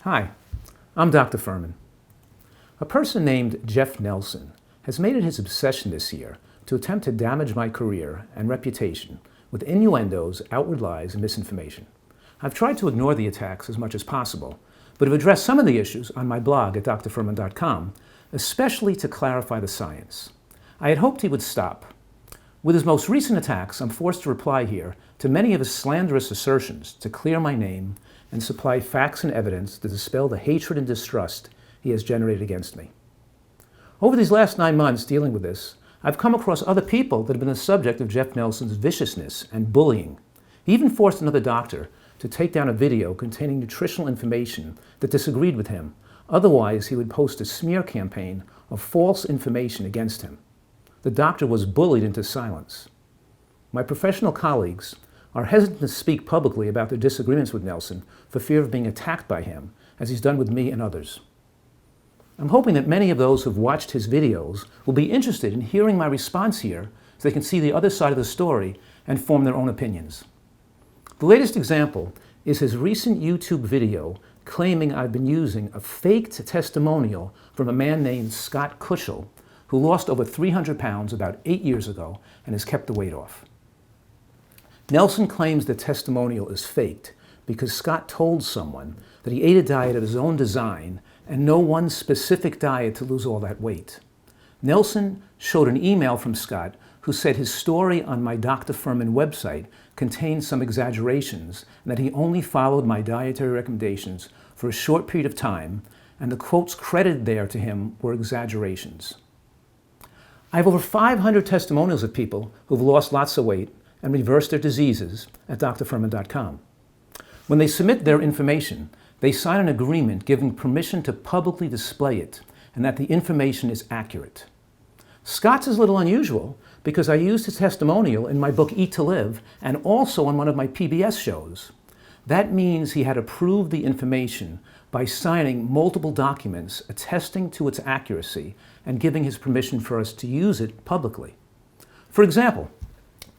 Hi, I'm Dr. Fuhrman. A person named Jeff Nelson has made it his obsession this year to attempt to damage my career and reputation with innuendos, outward lies, and misinformation. I've tried to ignore the attacks as much as possible, but have addressed some of the issues on my blog at drfuhrman.com, especially to clarify the science. I had hoped he would stop. With his most recent attacks, I'm forced to reply here to many of his slanderous assertions to clear my name and supply facts and evidence to dispel the hatred and distrust he has generated against me. Over these last 9 months dealing with this, I've come across other people that have been the subject of Jeff Nelson's viciousness and bullying. He even forced another doctor to take down a video containing nutritional information that disagreed with him. Otherwise, he would post a smear campaign of false information against him. The doctor was bullied into silence. My professional colleagues are hesitant to speak publicly about their disagreements with Nelson for fear of being attacked by him, as he's done with me and others. I'm hoping that many of those who've watched his videos will be interested in hearing my response here so they can see the other side of the story and form their own opinions. The latest example is his recent YouTube video claiming I've been using a faked testimonial from a man named Scott Kushel, who lost over 300 pounds about 8 years ago and has kept the weight off. Nelson claims the testimonial is faked because Scott told someone that he ate a diet of his own design and no one specific diet to lose all that weight. Nelson showed an email from Scott who said his story on my Dr. Fuhrman website contained some exaggerations and that he only followed my dietary recommendations for a short period of time, and the quotes credited there to him were exaggerations. I have over 500 testimonials of people who've lost lots of weight and reversed their diseases at drfuhrman.com. When they submit their information, they sign an agreement giving permission to publicly display it and that the information is accurate. Scott's is a little unusual because I used his testimonial in my book Eat to Live and also on one of my PBS shows. That means he had approved the information by signing multiple documents attesting to its accuracy and giving his permission for us to use it publicly. For example,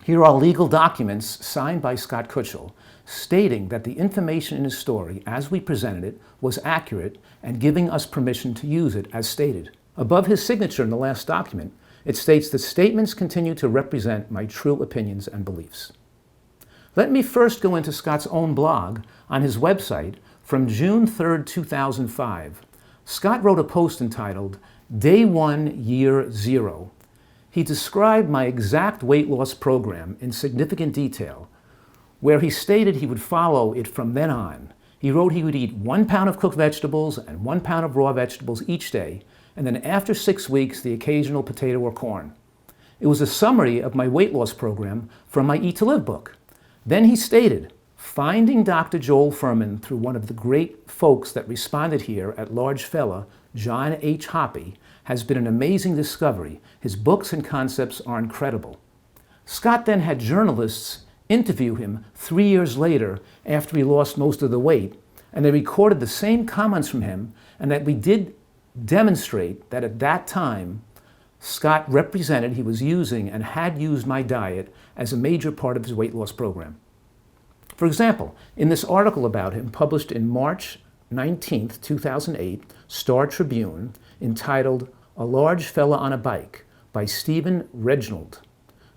here are legal documents signed by Scott Kushel stating that the information in his story, as we presented it, was accurate and giving us permission to use it as stated. Above his signature in the last document, it states that statements continue to represent my true opinions and beliefs. Let me first go into Scott's own blog on his website from June 3rd, 2005. Scott wrote a post entitled, Day 1, Year 0. He described my exact weight loss program in significant detail, where he stated he would follow it from then on. He wrote he would eat 1 pound of cooked vegetables and 1 pound of raw vegetables each day, and then after 6 weeks, the occasional potato or corn. It was a summary of my weight loss program from my Eat to Live book. Then he stated, finding Dr. Joel Fuhrman through one of the great folks that responded here at Large Fella, John H. Hoppy, has been an amazing discovery. His books and concepts are incredible. Scott then had journalists interview him 3 years later after he lost most of the weight, and they recorded the same comments from him, and that we did demonstrate that at that time, Scott represented he was using and had used my diet as a major part of his weight loss program. For example, in this article about him published in March 19th, 2008, Star Tribune, entitled A Large Fella on a Bike by Stephen Reginald,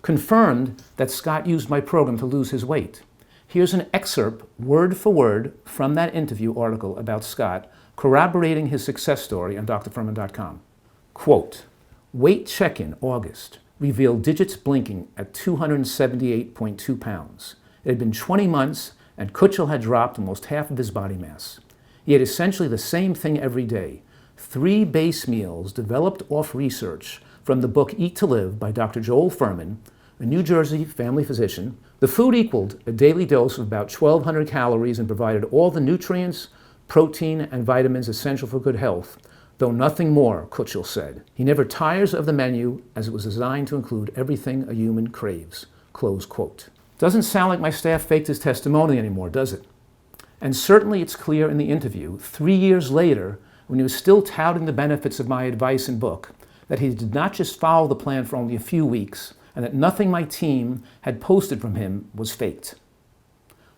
confirmed that Scott used my program to lose his weight. Here's an excerpt, word for word, from that interview article about Scott, corroborating his success story on drfuhrman.com. Quote, weight check-in August revealed digits blinking at 278.2 pounds. It had been 20 months and Kushel had dropped almost half of his body mass. He had essentially the same thing every day. 3 base meals developed off research from the book Eat to Live by Dr. Joel Fuhrman, a New Jersey family physician. The food equaled a daily dose of about 1,200 calories and provided all the nutrients, protein, and vitamins essential for good health, though nothing more, Kushel said. He never tires of the menu as it was designed to include everything a human craves. Close quote. Doesn't sound like my staff faked his testimony anymore, does it? And certainly it's clear in the interview, 3 years later, when he was still touting the benefits of my advice and book, that he did not just follow the plan for only a few weeks, and that nothing my team had posted from him was faked.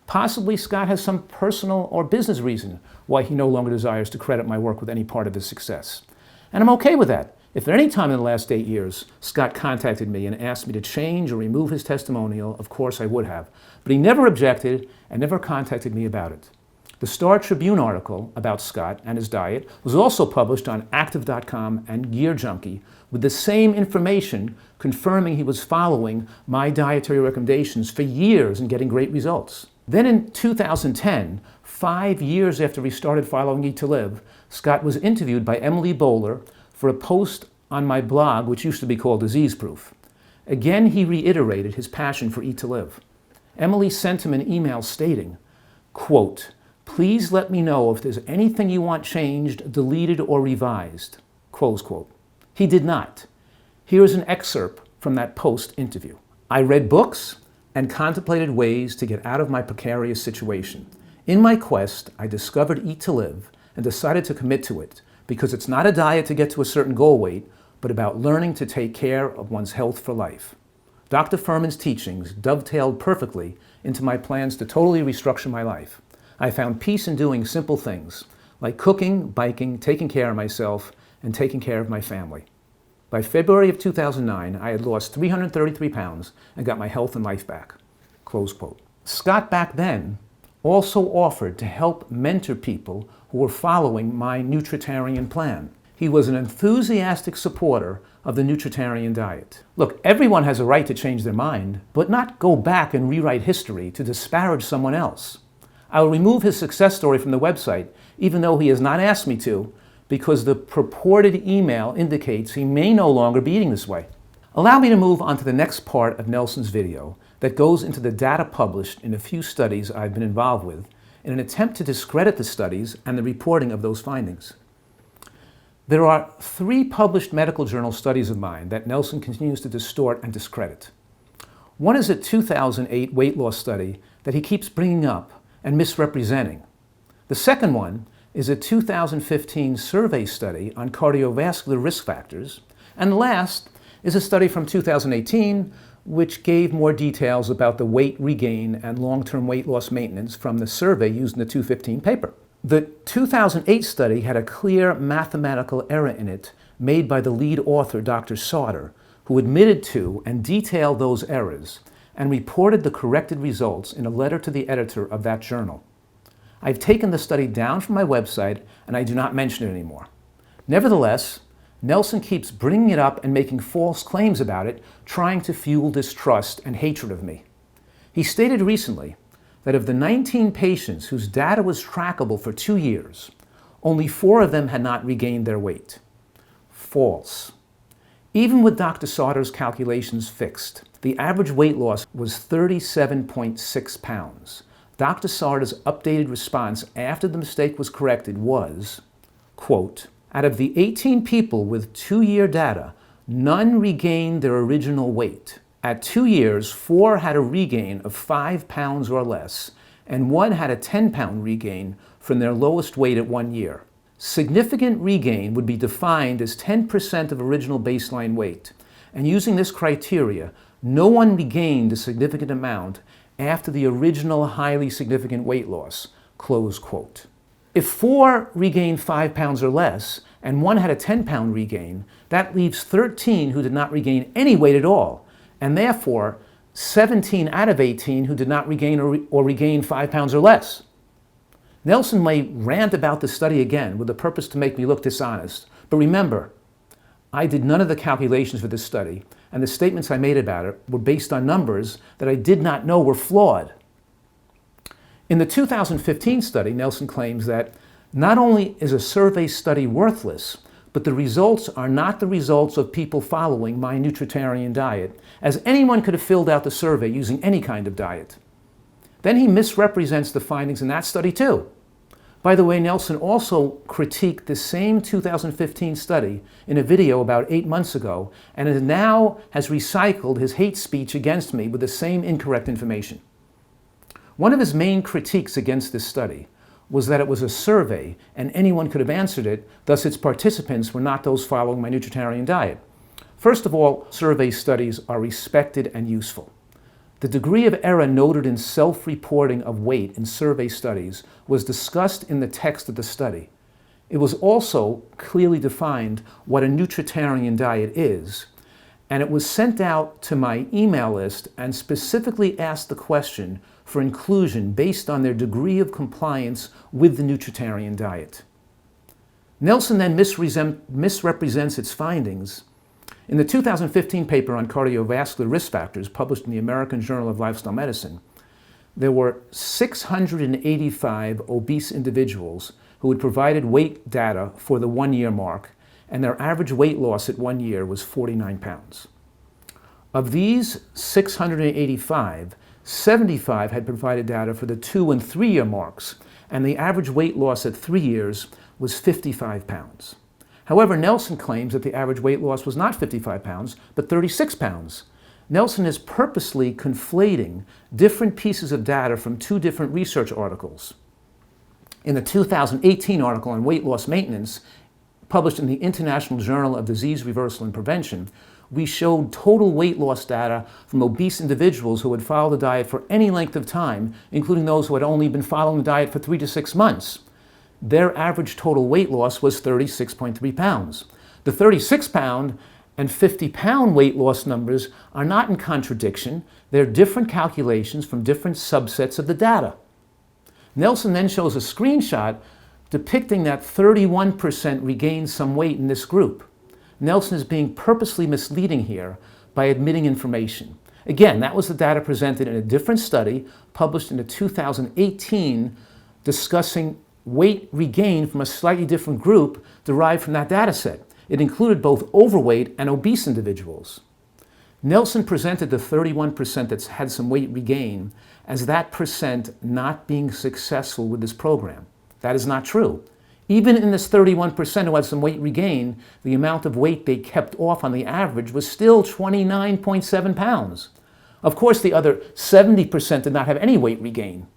Possibly Scott has some personal or business reason why he no longer desires to credit my work with any part of his success. And I'm okay with that. If at any time in the last 8 years Scott contacted me and asked me to change or remove his testimonial, of course I would have. But he never objected and never contacted me about it. The Star Tribune article about Scott and his diet was also published on Active.com and Gear Junkie with the same information confirming he was following my dietary recommendations for years and getting great results. Then in 2010, 5 years after he started following Eat to Live, Scott was interviewed by Emily Bowler for a post on my blog, which used to be called Disease Proof. Again, he reiterated his passion for Eat to Live. Emily sent him an email stating, quote, "Please let me know if there's anything you want changed, deleted, or revised," close quote. He did not. Here is an excerpt from that post interview. "I read books and contemplated ways to get out of my precarious situation. In my quest, I discovered Eat to Live and decided to commit to it because it's not a diet to get to a certain goal weight, but about learning to take care of one's health for life. Dr. Fuhrman's teachings dovetailed perfectly into my plans to totally restructure my life. I found peace in doing simple things, like cooking, biking, taking care of myself, and taking care of my family. By February of 2009, I had lost 333 pounds and got my health and life back." Close quote. Scott back then also offered to help mentor people who were following my nutritarian plan. He was an enthusiastic supporter of the nutritarian diet. Look, everyone has a right to change their mind, but not go back and rewrite history to disparage someone else. I'll remove his success story from the website, even though he has not asked me to, because the purported email indicates he may no longer be eating this way. Allow me to move on to the next part of Nelson's video that goes into the data published in a few studies I've been involved with in an attempt to discredit the studies and the reporting of those findings. There are 3 published medical journal studies of mine that Nelson continues to distort and discredit. One is a 2008 weight loss study that he keeps bringing up and misrepresenting. The second one is a 2015 survey study on cardiovascular risk factors. And last is a study from 2018 which gave more details about the weight regain and long-term weight loss maintenance from the survey used in the 2015 paper. The 2008 study had a clear mathematical error in it made by the lead author, Dr. Sauter, who admitted to and detailed those errors and reported the corrected results in a letter to the editor of that journal. I've taken the study down from my website and I do not mention it anymore. Nevertheless, Nelson keeps bringing it up and making false claims about it, trying to fuel distrust and hatred of me. He stated recently that of the 19 patients whose data was trackable for 2 years, only 4 of them had not regained their weight. False. Even with Dr. Sauter's calculations fixed, the average weight loss was 37.6 pounds. Dr. Sauter's updated response after the mistake was corrected was, quote, "Out of the 18 people with 2-year data, none regained their original weight. At 2 years, 4 had a regain of 5 pounds or less, and 1 had a 10-pound regain from their lowest weight at 1 year. Significant regain would be defined as 10% of original baseline weight, and using this criteria, no one regained a significant amount after the original highly significant weight loss," close quote. If 4 regained 5 pounds or less, and 1 had a 10-pound regain, that leaves 13 who did not regain any weight at all, and therefore 17 out of 18 who did not regain or regain 5 pounds or less. Nelson may rant about the study again with the purpose to make me look dishonest, but remember, I did none of the calculations for this study, and the statements I made about it were based on numbers that I did not know were flawed. In the 2015 study, Nelson claims that not only is a survey study worthless, but the results are not the results of people following my nutritarian diet, as anyone could have filled out the survey using any kind of diet. Then he misrepresents the findings in that study too. By the way, Nelson also critiqued the same 2015 study in a video about 8 months ago, and now has recycled his hate speech against me with the same incorrect information. One of his main critiques against this study was that it was a survey and anyone could have answered it, thus its participants were not those following my nutritarian diet. First of all, survey studies are respected and useful. The degree of error noted in self-reporting of weight in survey studies was discussed in the text of the study. It was also clearly defined what a nutritarian diet is, and it was sent out to my email list and specifically asked the question for inclusion based on their degree of compliance with the nutritarian diet. Nelson then misrepresents its findings. In the 2015 paper on cardiovascular risk factors published in the American Journal of Lifestyle Medicine, there were 685 obese individuals who had provided weight data for the 1-year mark, and their average weight loss at 1 year was 49 pounds. Of these 685, 75 had provided data for the 2- and 3-year marks, and the average weight loss at 3 years was 55 pounds. However, Nelson claims that the average weight loss was not 55 pounds, but 36 pounds. Nelson is purposely conflating different pieces of data from 2 different research articles. In the 2018 article on weight loss maintenance, published in the International Journal of Disease Reversal and Prevention, we showed total weight loss data from obese individuals who had followed the diet for any length of time, including those who had only been following the diet for 3 to 6 months. Their average total weight loss was 36.3 pounds. The 36-pound and 50-pound weight loss numbers are not in contradiction. They're different calculations from different subsets of the data. Nelson then shows a screenshot depicting that 31% regained some weight in this group. Nelson is being purposely misleading here by admitting information. Again, that was the data presented in a different study published in the 2018 discussing weight regained from a slightly different group derived from that data set. It included both overweight and obese individuals. Nelson presented the 31% that had some weight regain as that percent not being successful with this program. That is not true. Even in this 31% who had some weight regain, the amount of weight they kept off on the average was still 29.7 pounds. Of course, the other 70% did not have any weight regain.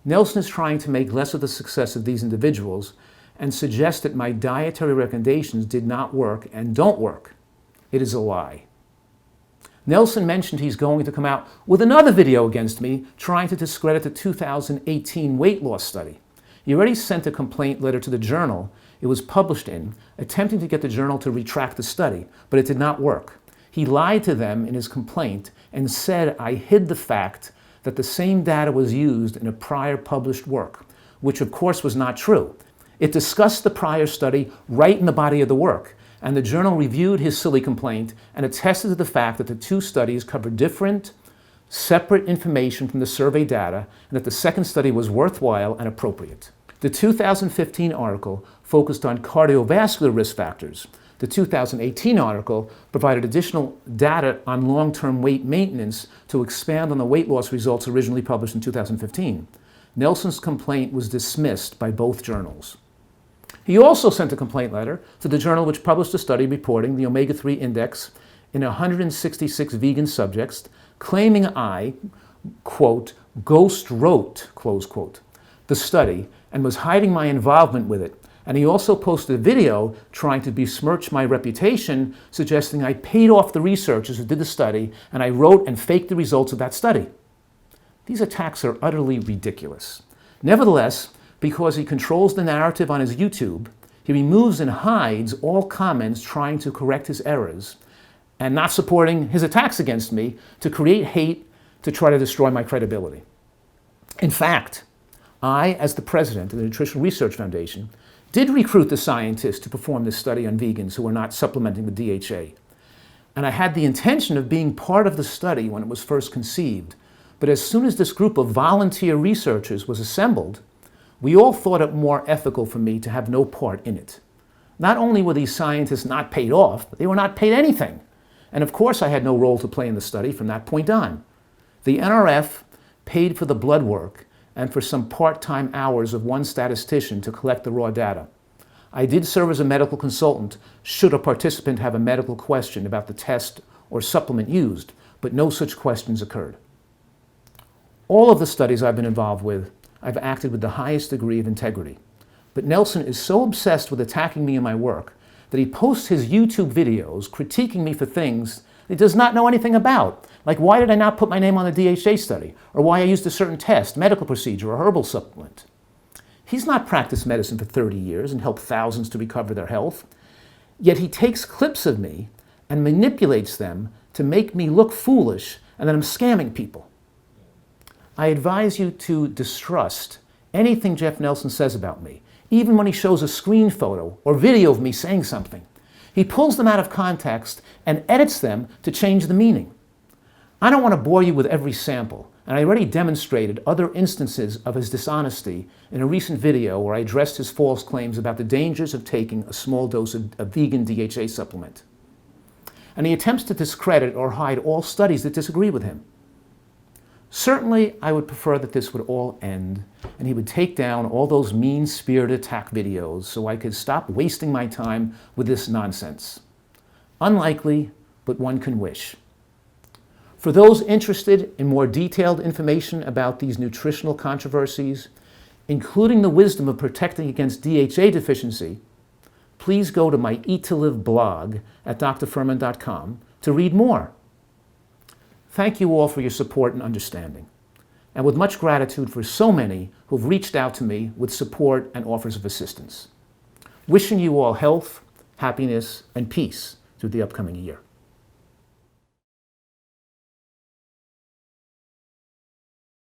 Nelson is trying to make less of the success of these individuals and suggest that my dietary recommendations did not work and don't work. It is a lie. Nelson mentioned he's going to come out with another video against me trying to discredit the 2018 weight loss study. He already sent a complaint letter to the journal it was published in, attempting to get the journal to retract the study, but it did not work. He lied to them in his complaint and said I hid the fact that the same data was used in a prior published work, which of course was not true. It discussed the prior study right in the body of the work, and the journal reviewed his silly complaint and attested to the fact that the 2 studies covered different, separate information from the survey data, and that the second study was worthwhile and appropriate. The 2015 article focused on cardiovascular risk factors. The 2018 article provided additional data on long-term weight maintenance to expand on the weight loss results originally published in 2015. Nelson's complaint was dismissed by both journals. He also sent a complaint letter to the journal which published a study reporting the omega-3 index in 166 vegan subjects, claiming I, quote, ghost wrote, close quote, the study and was hiding my involvement with it. And he also posted a video trying to besmirch my reputation, suggesting I paid off the researchers who did the study and I wrote and faked the results of that study. These attacks are utterly ridiculous. Nevertheless, because he controls the narrative on his YouTube, he removes and hides all comments trying to correct his errors and not supporting his attacks against me to create hate to try to destroy my credibility. In fact, I, as the president of the Nutritional Research Foundation, did recruit the scientists to perform this study on vegans who were not supplementing with DHA. And I had the intention of being part of the study when it was first conceived. But as soon as this group of volunteer researchers was assembled, we all thought it more ethical for me to have no part in it. Not only were these scientists not paid off, but they were not paid anything. And of course I had no role to play in the study from that point on. The NRF paid for the blood work and for some part-time hours of one statistician to collect the raw data. I did serve as a medical consultant should a participant have a medical question about the test or supplement used, but no such questions occurred. All of the studies I've been involved with, I've acted with the highest degree of integrity. But Nelson is so obsessed with attacking me and my work that he posts his YouTube videos critiquing me for things he does not know anything about, like why did I not put my name on the DHA study, or why I used a certain test, medical procedure, or herbal supplement. He's not practiced medicine for 30 years and helped thousands to recover their health, yet he takes clips of me and manipulates them to make me look foolish and that I'm scamming people. I advise you to distrust anything Jeff Nelson says about me, even when he shows a screen photo or video of me saying something. He pulls them out of context and edits them to change the meaning. I don't want to bore you with every sample, and I already demonstrated other instances of his dishonesty in a recent video where I addressed his false claims about the dangers of taking a small dose of a vegan DHA supplement. And he attempts to discredit or hide all studies that disagree with him. Certainly, I would prefer that this would all end and he would take down all those mean-spirited attack videos so I could stop wasting my time with this nonsense. Unlikely, but one can wish. For those interested in more detailed information about these nutritional controversies, including the wisdom of protecting against DHA deficiency, please go to my Eat to Live blog at drfuhrman.com to read more. Thank you all for your support and understanding, and with much gratitude for so many who've reached out to me with support and offers of assistance. Wishing you all health, happiness, and peace through the upcoming year.